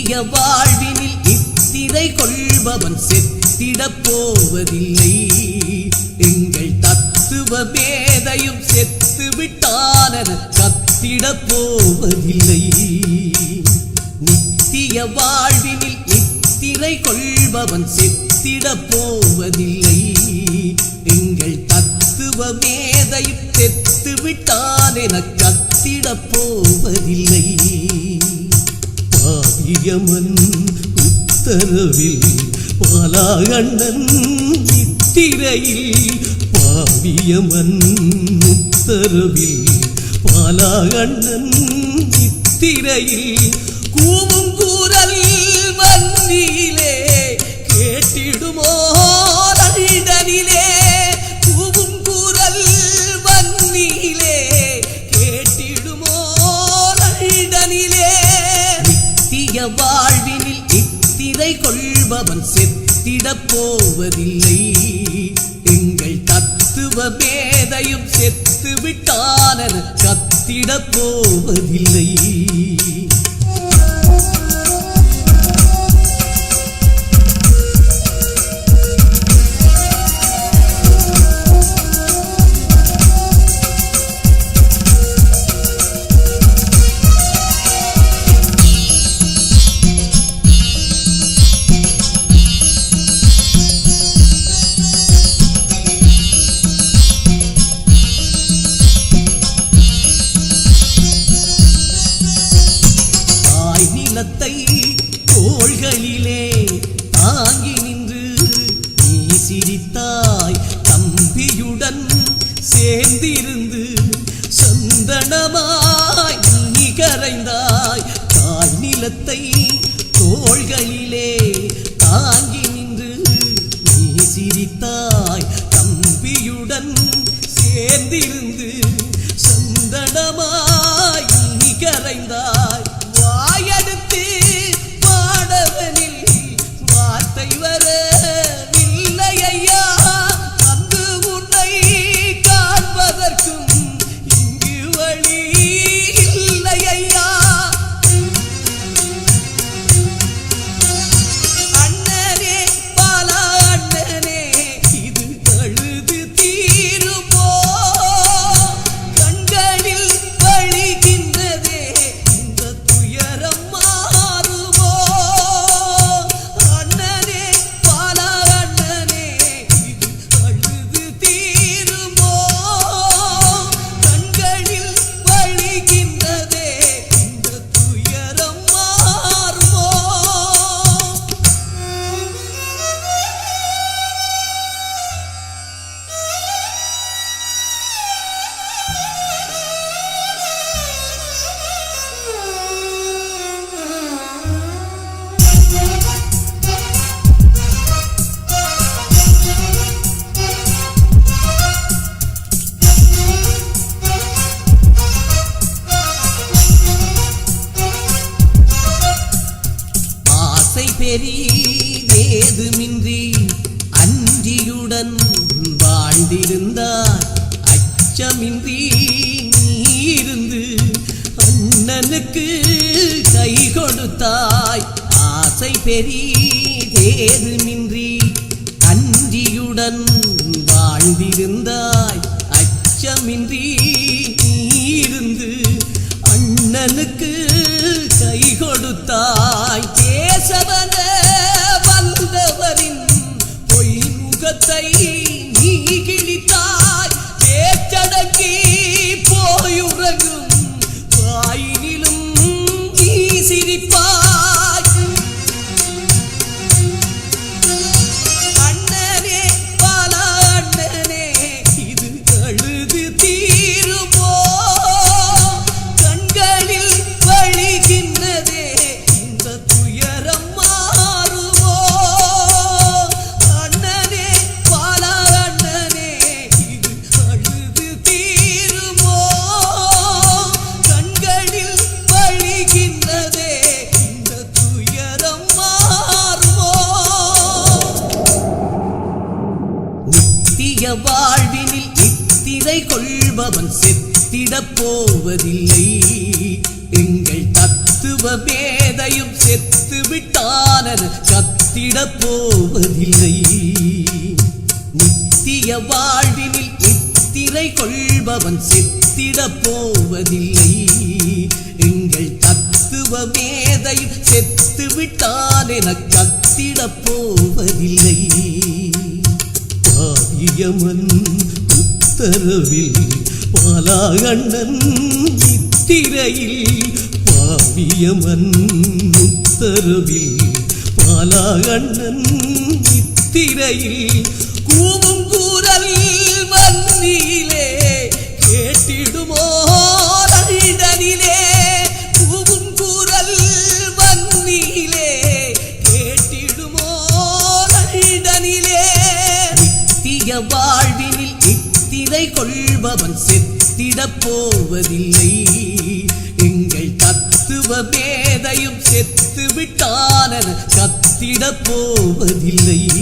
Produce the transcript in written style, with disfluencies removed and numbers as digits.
நித்திய வாழ்வினில் நித்திரை கொள்பவன் செத்திடப் போவதில்லை. எங்கள் தத்துவ மேதையும் செத்து விட்டானென கத்திடப் போவதில்லை. நித்திய வாழ்வினில் நித்திரை கொள்பவன் செத்திடப் போவதில்லை. எங்கள் தத்துவ மேதையும் செத்து விட்டானென கத்திடப் போவதில்லை. பாவியமன் உத்தரவில் பாலாகண்ணன் நித்திரையில், பாவியமன் உத்தரவில் பாலாகண்ணன் நித்திரையில் கூவும் கூறல் வன்னியிலே கேட்டிடுமோ லண்டனிலே. கூவும் கூறல் வன்னியிலே கேட்டிடுமோ லண்டனிலே. நித்திய வாழ்வினில் நித்திரை கொள்பவன் செத்திடப் போவதில்லை. எங்கள் தத்துவ மேதையும் செத்து விட்டானென கத்திடப் போவதில்லை. தோள்களிலே தாங்கி நின்று நீ சிரித்தாய். தம்பியுடன் சேர்ந்திருந்து சந்தனமாய் நீ கரைந்தாய். தாய் நிலத்தை தோள்களிலே தாங்கி நின்று நீ சிரித்தாய். தம்பியுடன் சேர்ந்திருந்து சந்தனமாய் நீ கரைந்தாய். வாயெடுத்து பாடவனில் வார்த்தை வரவில்லை ஐயா. வந்து உன்னை காண்பதற்கும் இங்கு வழி இல்லை ஐயா. அண்ணனே பாலா அண்ணனே, இது அழுது தீருமோ? கண்களில் வழிகின்றதே இந்த துயரம் மாறுமோ? அண்ணனே பாலா அண்ணனே, இது அழுது தீருமோ? கண்களில் வழிகின்றதே இந்த துயரம் மாறுமோ? ஆசை பெரிதேதுமின்றி அன்றியுடன் வாழ்ந்திருந்தார். அச்சமின்றி நீ இருந்து அண்ணனுக்கு கை கொடுத்தாய். ஆசை பெரிதேதுமின்றி அன்றியுடன் வாழ்ந்திருந்தாய். அச்சமின்றி நீ இருந்து அண்ணனுக்கு கை கொடுத்தாய். பேசவன வந்தவரின் பொய் முகத்தை நீ கிழித்தாய். பேச்சடக்கி போயுறகும் வாயினிலும் நீ சிரிப்பாய். அண்ணனே பாலா அண்ணனே, இது அழுது தீருமோ? கண்களில் வழிகின்றதே இந்த துயரம் மாறுமோ? அண்ணனே பாலா அண்ணனே, இது அழுது தீருமோ? கண்களில் வழிகின்றதே இந்த துயரம் மாறுமோ? நித்திய வாழ்வினில் நித்திரை கொள்பவன் செத்திடப் போவதில்லை. எங்கள் தத்துவ மேதையும் செத்து விட்டானென கத்திடப் போவதில்லை. நித்திய வாழ்வினில் நித்திரை கொள்பவன் செத்திடப் போவதில்லை. எங்கள் தத்துவ மேதையும் செத்து விட்டானென கத்திடப் போவதில்லை. பாவியமன் உத்தரவில் பாலாகண்ணன் நித்திரையில், பாவியமன் உத்தரவில் பாலாகண்ணன் நித்திரையில் கூவும் கூரல் வன்னியிலே கேட்டிடுமோ லண்டனிலே. கூவும் கூரல் வன்னியிலே கேட்டிடுமோ லண்டனிலே. நித்திய வாழ்வினில் நித்திரை கொள்பவன் செத்திடப் போவதில்லை. எங்கள் தத்துவ மேதையும் செத்து விட்டானென கத்திடப் போவதில்லை.